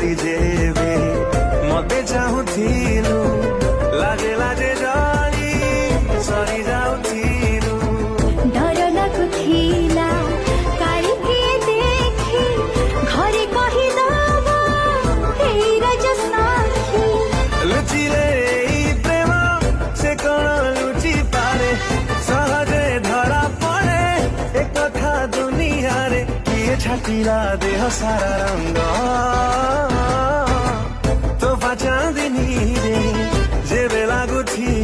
ଧରି ଯେବେ ମତେ ଚାହୁଁଥିଲୁ ଲାଜେ ଲାଜେ ଜଳି ସରି ଯାଉଥିଲୁ। ଡର ଲାଗୁଥିଲା କାଳେ କିଏ ଦେଖି ଘରେ କହିଦବ ଏଇ ରଜ ସାକ୍ଷୀ। ଲୁଚିଲେ ଏଇ ପ୍ରେମ ସେ କଣ ଲୁଚି ପାରେ ସହଜେ ଧରା ପଡେ ଏ କଥା ଦୁନିଆରେ। କିଏ ଛାଟିଲା ଦେହ ସାରା ରଙ୍ଗ ତୋଫା ଚାନ୍ଦିନୀରେ ଯେବେ ଲାଗୁଥିଲା